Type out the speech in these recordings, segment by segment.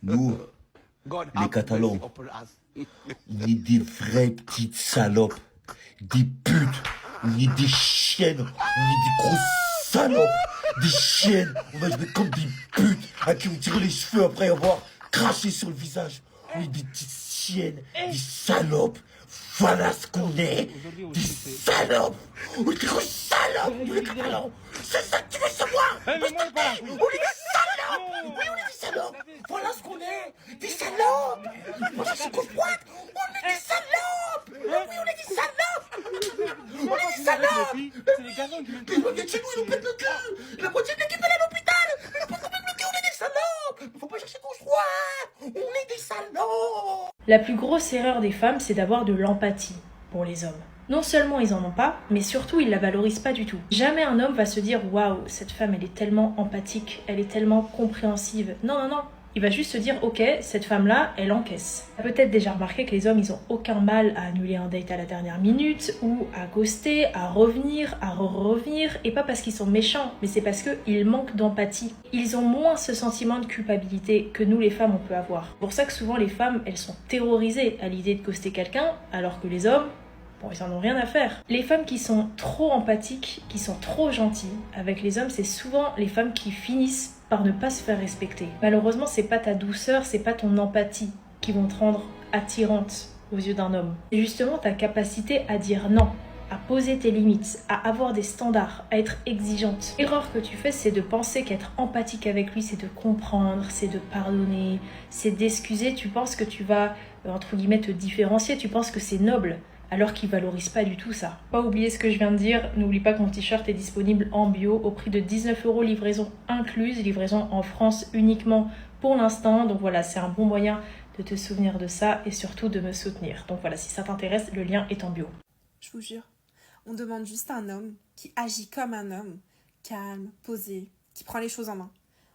Nous, les Catalans, on est des vraies petites salopes, des putes, on est des chiennes, on est des grosses salopes, des chiennes, on va jouer comme des putes à qui on tire les cheveux après avoir craché sur le visage. On est des petites chiennes, des salopes. Voilà ce qu'on est, des salopes. On est des grosses salopes, nous les Catalans. C'est ça que tu veux savoir? On est des salopes. Oui, on est des salopes. Voilà ce qu'on est, des salopes. Voilà ce qu'on froide. On est des salopes. Oui, on est des salopes. On est des salopes. Les gens viennent chez nous, ils nous pètent le cul. La moitié de l'équipe elle est à l'hôpital. Ils nous pètent quand même le cul, on est des salopes. Faut pas chercher qu'on se froide. On est des salopes. La plus grosse erreur des femmes, c'est d'avoir de l'empathie pour les hommes. Non seulement ils en ont pas, mais surtout ils la valorisent pas du tout. Jamais un homme va se dire « Waouh, cette femme elle est tellement empathique, elle est tellement compréhensive ». Non, non, non. Il va juste se dire « Ok, cette femme-là, elle encaisse ». Tu as peut-être déjà remarqué que les hommes, ils ont aucun mal à annuler un date à la dernière minute, ou à ghoster, à revenir, à revenir, et pas parce qu'ils sont méchants, mais c'est parce qu'ils manquent d'empathie. Ils ont moins ce sentiment de culpabilité que nous les femmes on peut avoir. C'est pour ça que souvent les femmes, elles sont terrorisées à l'idée de ghoster quelqu'un, alors que les hommes, bon, ils en ont rien à faire. Les femmes qui sont trop empathiques, qui sont trop gentilles avec les hommes, c'est souvent les femmes qui finissent par ne pas se faire respecter. Malheureusement, c'est pas ta douceur, c'est pas ton empathie qui vont te rendre attirante aux yeux d'un homme. C'est justement ta capacité à dire non, à poser tes limites, à avoir des standards, à être exigeante. L'erreur que tu fais, c'est de penser qu'être empathique avec lui, c'est de comprendre, c'est de pardonner, c'est d'excuser. Tu penses que tu vas, entre guillemets, te différencier, tu penses que c'est noble, alors qu'ils valorisent pas du tout ça. Pas oublier ce que je viens de dire, n'oublie pas que mon t-shirt est disponible en bio au prix de 19 €, livraison incluse, livraison en France uniquement pour l'instant. Donc voilà, c'est un bon moyen de te souvenir de ça et surtout de me soutenir. Donc voilà, si ça t'intéresse, le lien est en bio. Je vous jure, on demande juste un homme qui agit comme un homme, calme, posé, qui prend les choses en main.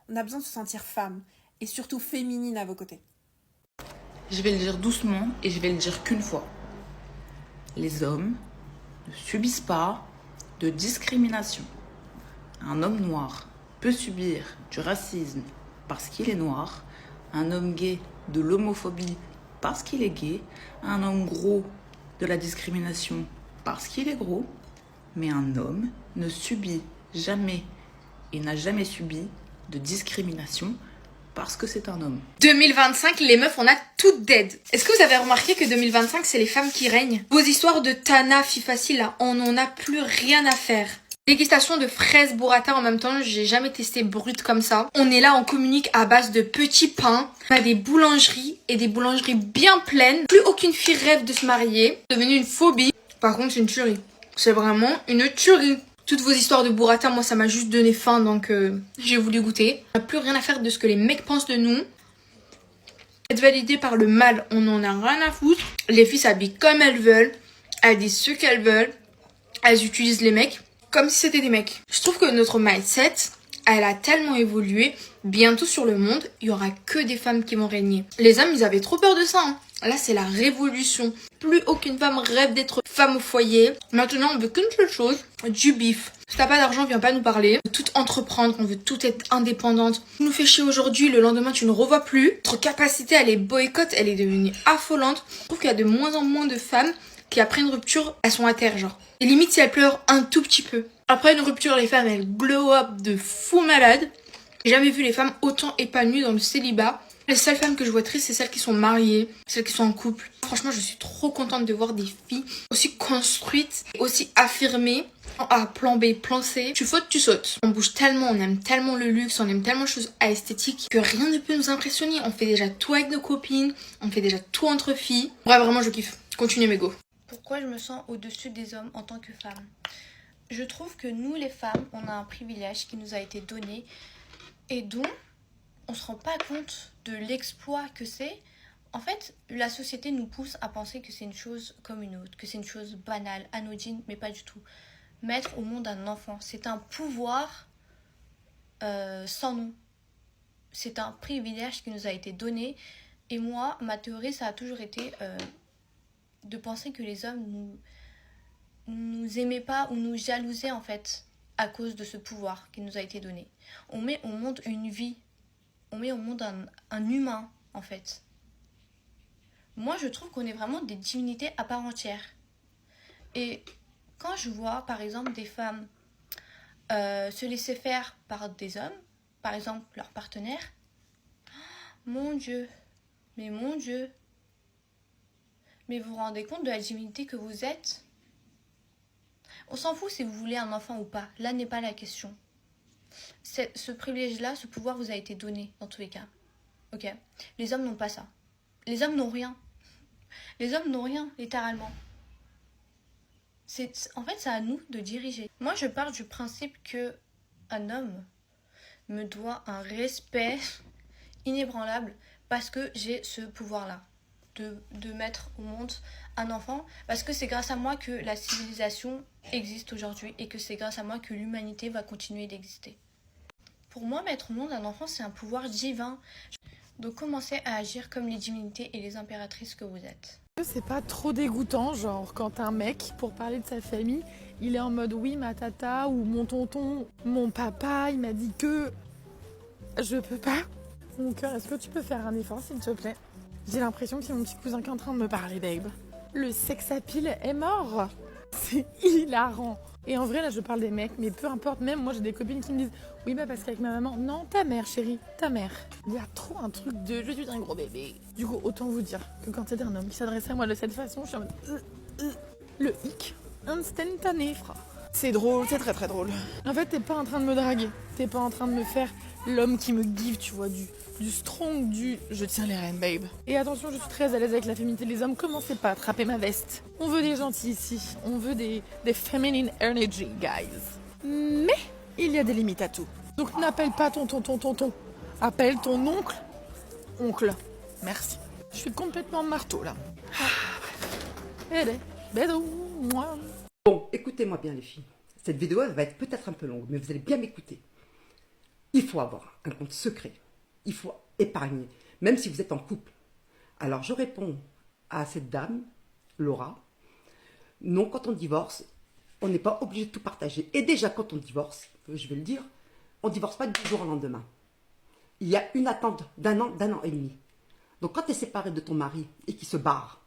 On a besoin de se sentir femme et surtout féminine à vos côtés. Je vais le dire doucement et je vais le dire qu'une fois. Les hommes ne subissent pas de discrimination. Un homme noir peut subir du racisme parce qu'il est noir, un homme gay de l'homophobie parce qu'il est gay, un homme gros de la discrimination parce qu'il est gros, mais un homme ne subit jamais et n'a jamais subi de discrimination parce que c'est un homme. 2025, les meufs, on a toutes dead. Est-ce que vous avez remarqué que 2025, c'est les femmes qui règnent? Vos histoires de Tana, fille facile, là, on n'en a plus rien à faire. Dégustation de fraises burrata en même temps, j'ai jamais testé brut comme ça. On est là, on communique à base de petits pains. On a des boulangeries et des boulangeries bien pleines. Plus aucune fille rêve de se marier. C'est devenu une phobie. Par contre, c'est une tuerie. C'est vraiment une tuerie. Toutes vos histoires de burrata, moi ça m'a juste donné faim donc j'ai voulu goûter. On n'a plus rien à faire de ce que les mecs pensent de nous. Être validé par le mâle, on en a rien à foutre. Les filles s'habillent comme elles veulent. Elles disent ce qu'elles veulent. Elles utilisent les mecs comme si c'était des mecs. Je trouve que notre mindset, elle a tellement évolué. Bientôt sur le monde, il y aura que des femmes qui vont régner. Les hommes, ils avaient trop peur de ça. Hein. Là, c'est la révolution. Plus aucune femme rêve d'être femme au foyer. Maintenant, on veut qu'une seule chose, du bif. Si t'as pas d'argent, viens pas nous parler. On veut tout entreprendre, on veut tout être indépendante. Tu nous fais chier aujourd'hui, le lendemain, tu ne revois plus. Notre capacité, elle est boycott, elle est devenue affolante. Je trouve qu'il y a de moins en moins de femmes qui, après une rupture, elles sont à terre, genre. Et limite, si elles pleurent un tout petit peu. Après une rupture, les femmes, elles glow up de fou malade. J'ai jamais vu les femmes autant épanouies dans le célibat. Les seules femmes que je vois tristes, c'est celles qui sont mariées, celles qui sont en couple. Franchement, je suis trop contente de voir des filles aussi construites, aussi affirmées. A, plan B, plan C. Tu fautes, tu sautes. On bouge tellement, on aime tellement le luxe, on aime tellement les choses esthétiques que rien ne peut nous impressionner. On fait déjà tout avec nos copines, on fait déjà tout entre filles. Bref, vraiment, je kiffe. Continue mes go. Pourquoi je me sens au-dessus des hommes en tant que femme? Je trouve que nous, les femmes, on a un privilège qui nous a été donné et dont on se rend pas compte de l'exploit que c'est. En fait, la société nous pousse à penser que c'est une chose comme une autre, que c'est une chose banale, anodine, mais pas du tout. Mettre au monde un enfant, c'est un pouvoir sans nom. C'est un privilège qui nous a été donné. Et moi, ma théorie, ça a toujours été de penser que les hommes nous aimaient pas ou nous jalousaient en fait à cause de ce pouvoir qui nous a été donné. On met au monde une vie. on met au monde un humain, en fait. Moi, je trouve qu'on est vraiment des divinités à part entière. Et quand je vois, par exemple, des femmes se laisser faire par des hommes, par exemple leur partenaire, mon Dieu, mais mon Dieu, mais vous vous rendez compte de la divinité que vous êtes? On s'en fout si vous voulez un enfant ou pas, là n'est pas la question. Ce privilège-là, ce pouvoir vous a été donné dans tous les cas. Ok? Les hommes n'ont pas ça. Les hommes n'ont rien. Les hommes n'ont rien, littéralement. En fait, c'est à nous de diriger. Moi, je pars du principe que un homme me doit un respect inébranlable parce que j'ai ce pouvoir-là de mettre au monde un enfant, parce que c'est grâce à moi que la civilisation existe aujourd'hui et que c'est grâce à moi que l'humanité va continuer d'exister. Pour moi, mettre au monde un enfant, c'est un pouvoir divin. Donc commencez à agir comme les divinités et les impératrices que vous êtes. C'est pas trop dégoûtant, genre quand un mec, pour parler de sa famille, il est en mode oui ma tata ou mon tonton, mon papa, il m'a dit que je peux pas. Mon cœur, est-ce que tu peux faire un effort s'il te plaît? J'ai l'impression que c'est mon petit cousin qui est en train de me parler, babe. Le sex appeal est mort. C'est hilarant. Et en vrai, là, je parle des mecs, mais peu importe, même moi, j'ai des copines qui me disent « Oui, bah parce qu'avec ma maman, non, ta mère, chérie, ta mère. » Il y a trop un truc de « Je suis un gros bébé. » Du coup, autant vous dire que quand c'est un homme qui s'adresse à moi de cette façon, je suis en mode le hic instantané, frère. C'est drôle, c'est très très drôle. En fait, t'es pas en train de me draguer. T'es pas en train de me faire l'homme qui me give, tu vois, du strong, du je tiens les rênes, babe. Et attention, je suis très à l'aise avec la féminité des hommes. Commencez pas à attraper ma veste. On veut des gentils ici. On veut des feminine energy, guys. Mais il y a des limites à tout. Donc n'appelle pas ton. Appelle ton oncle. Merci. Je suis complètement marteau, là. Allez, bédou, moi. Bon, écoutez-moi bien les filles. Cette vidéo, elle va être peut-être un peu longue, mais vous allez bien m'écouter. Il faut avoir un compte secret. Il faut épargner, même si vous êtes en couple. Alors, je réponds à cette dame, Laura. Non, quand on divorce, on n'est pas obligé de tout partager. Et déjà, quand on divorce, je vais le dire, on ne divorce pas du jour au lendemain. Il y a une attente d'un an et demi. Donc, quand tu es séparé de ton mari et qu'il se barre,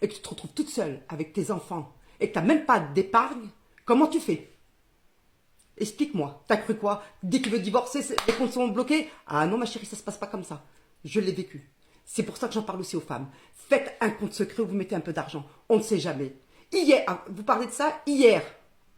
et que tu te retrouves toute seule avec tes enfants, et que tu n'as même pas d'épargne, comment tu fais? Explique-moi, t'as cru quoi? Dès qu'il veut divorcer, les comptes sont bloqués? Ah non ma chérie, ça se passe pas comme ça. Je l'ai vécu. C'est pour ça que j'en parle aussi aux femmes. Faites un compte secret où vous mettez un peu d'argent. On ne sait jamais. Hier, vous parlez de ça? Hier,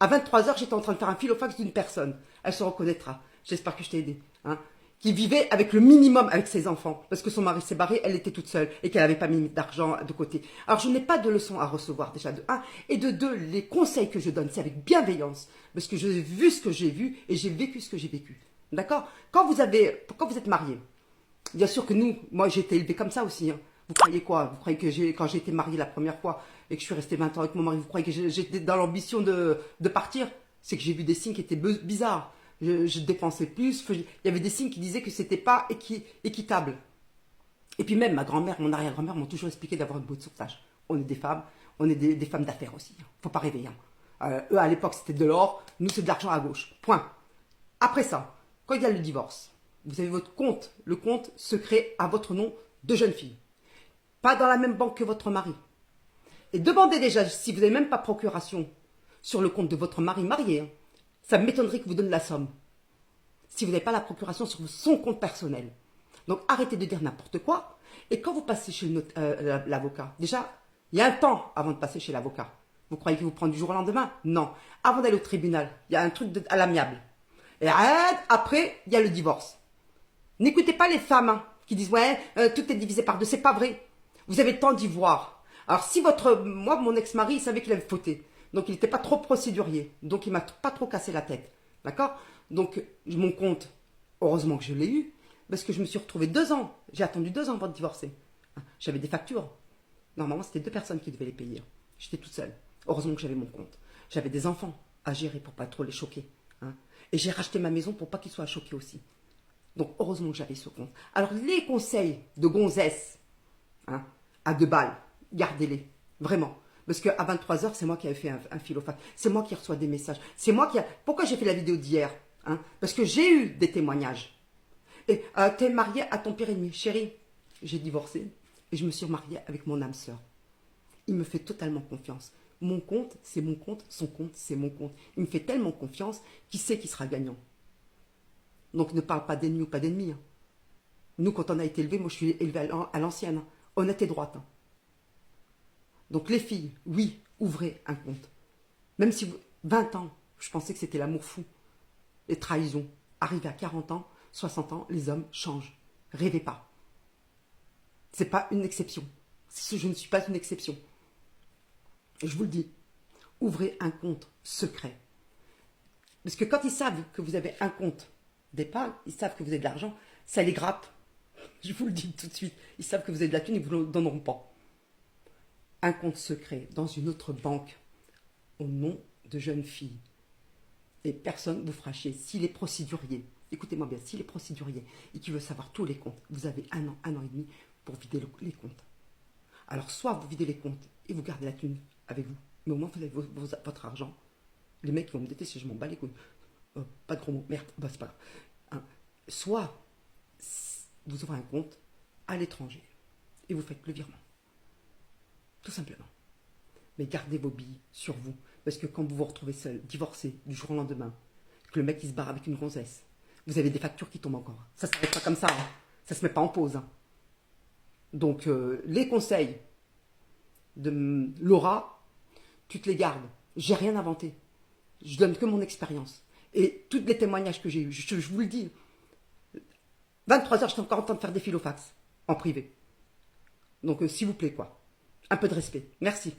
à 23h, j'étais en train de faire un fil au fax d'une personne. Elle se reconnaîtra. J'espère que je t'ai aidé. Hein, qui vivait avec le minimum avec ses enfants. Parce que son mari s'est barré, elle était toute seule et qu'elle n'avait pas mis d'argent de côté. Alors je n'ai pas de leçons à recevoir déjà de 1. Et de 2, les conseils que je donne, c'est avec bienveillance. Parce que j'ai vu ce que j'ai vu et j'ai vécu ce que j'ai vécu. D'accord? Quand vous êtes marié, bien sûr que moi j'ai été élevée comme ça aussi. Hein. Vous croyez quoi? Vous croyez que quand j'ai été mariée la première fois et que je suis restée 20 ans avec mon mari, vous croyez que j'étais dans l'ambition de partir? C'est que j'ai vu des signes qui étaient bizarres. Je dépensais plus, il y avait des signes qui disaient que c'était pas équitable. Et puis même ma grand-mère, mon arrière-grand-mère m'ont toujours expliqué d'avoir une boîte de sauvetage. On est des femmes, on est des femmes d'affaires aussi. Faut pas rêver. Hein. Eux à l'époque c'était de l'or, nous c'est de l'argent à gauche. Point. Après ça, quand il y a le divorce, vous avez votre compte, le compte secret à votre nom de jeune fille. Pas dans la même banque que votre mari. Et demandez déjà si vous n'avez même pas procuration sur le compte de votre mari marié. Hein. Ça m'étonnerait que vous donne la somme. Si vous n'avez pas la procuration sur son compte personnel. Donc arrêtez de dire n'importe quoi. Et quand vous passez chez l'avocat, déjà, il y a un temps avant de passer chez l'avocat. Vous croyez qu'il vous prend du jour au lendemain? Non. Avant d'aller au tribunal, il y a un truc à l'amiable. Et après, il y a le divorce. N'écoutez pas les femmes qui disent « Ouais, tout est divisé par deux ». C'est pas vrai. Vous avez le temps d'y voir. Alors si moi, mon ex-mari, il savait qu'il avait fauté. Donc, il n'était pas trop procédurier. Donc, il ne m'a pas trop cassé la tête. D'accord? Donc, mon compte, heureusement que je l'ai eu, parce que je me suis retrouvée 2 ans. J'ai attendu 2 ans avant de divorcer. J'avais des factures. Normalement, c'était 2 personnes qui devaient les payer. J'étais toute seule. Heureusement que j'avais mon compte. J'avais des enfants à gérer pour pas trop les choquer. Hein. Et j'ai racheté ma maison pour pas qu'ils soient choqués aussi. Donc, heureusement que j'avais ce compte. Alors, les conseils de gonzesse, hein, à 2 balles, gardez-les. Vraiment. Parce qu'à 23h, c'est moi qui avais fait un fil au fax. C'est moi qui reçois des messages. C'est moi qui Pourquoi j'ai fait la vidéo d'hier? Hein? Parce que j'ai eu des témoignages. Et t'es mariée à ton pire ennemi. Chérie, j'ai divorcé et je me suis mariée avec mon âme sœur. Il me fait totalement confiance. Mon compte, c'est mon compte. Son compte, c'est mon compte. Il me fait tellement confiance qu'il sait qu'il sera gagnant. Donc ne parle pas d'ennemi ou pas d'ennemi. Hein. Nous, quand on a été élevés, moi je suis élevée à l'ancienne. Hein. Honnête et droite. Hein. Donc les filles, oui, ouvrez un compte. Même si 20 ans, je pensais que c'était l'amour fou. Les trahisons. Arrivé à 40 ans, 60 ans, les hommes changent. Rêvez pas. C'est pas une exception. Je ne suis pas une exception. Je vous le dis. Ouvrez un compte secret. Parce que quand ils savent que vous avez un compte d'épargne, ils savent que vous avez de l'argent, ça les gratte. Je vous le dis tout de suite. Ils savent que vous avez de la thune, ils ne vous le donneront pas. Un compte secret dans une autre banque au nom de jeunes filles. Et personne ne vous fera chier. S'il est procédurier, écoutez-moi bien, s'il est procédurier et qu'il veut savoir tous les comptes, vous avez un an et demi pour vider les comptes. Alors soit vous videz les comptes et vous gardez la thune avec vous, mais au moins vous avez votre argent. Les mecs vont me détester, je m'en bats les couilles. Pas de gros mots, merde, bah, c'est pas grave. Hein. Soit vous ouvrez un compte à l'étranger et vous faites le virement. Tout simplement. Mais gardez vos billes sur vous. Parce que quand vous vous retrouvez seul, divorcé, du jour au lendemain, que le mec il se barre avec une gonzesse, vous avez des factures qui tombent encore. Ça ne s'arrête pas comme ça. Hein. Ça ne se met pas en pause. Hein. Donc, les conseils de Laura, tu te les gardes. J'ai rien inventé. Je donne que mon expérience. Et tous les témoignages que j'ai eus, je vous le dis. 23h, j'étais encore en train de faire des filofax en privé. Donc, s'il vous plaît, quoi. Un peu de respect. Merci.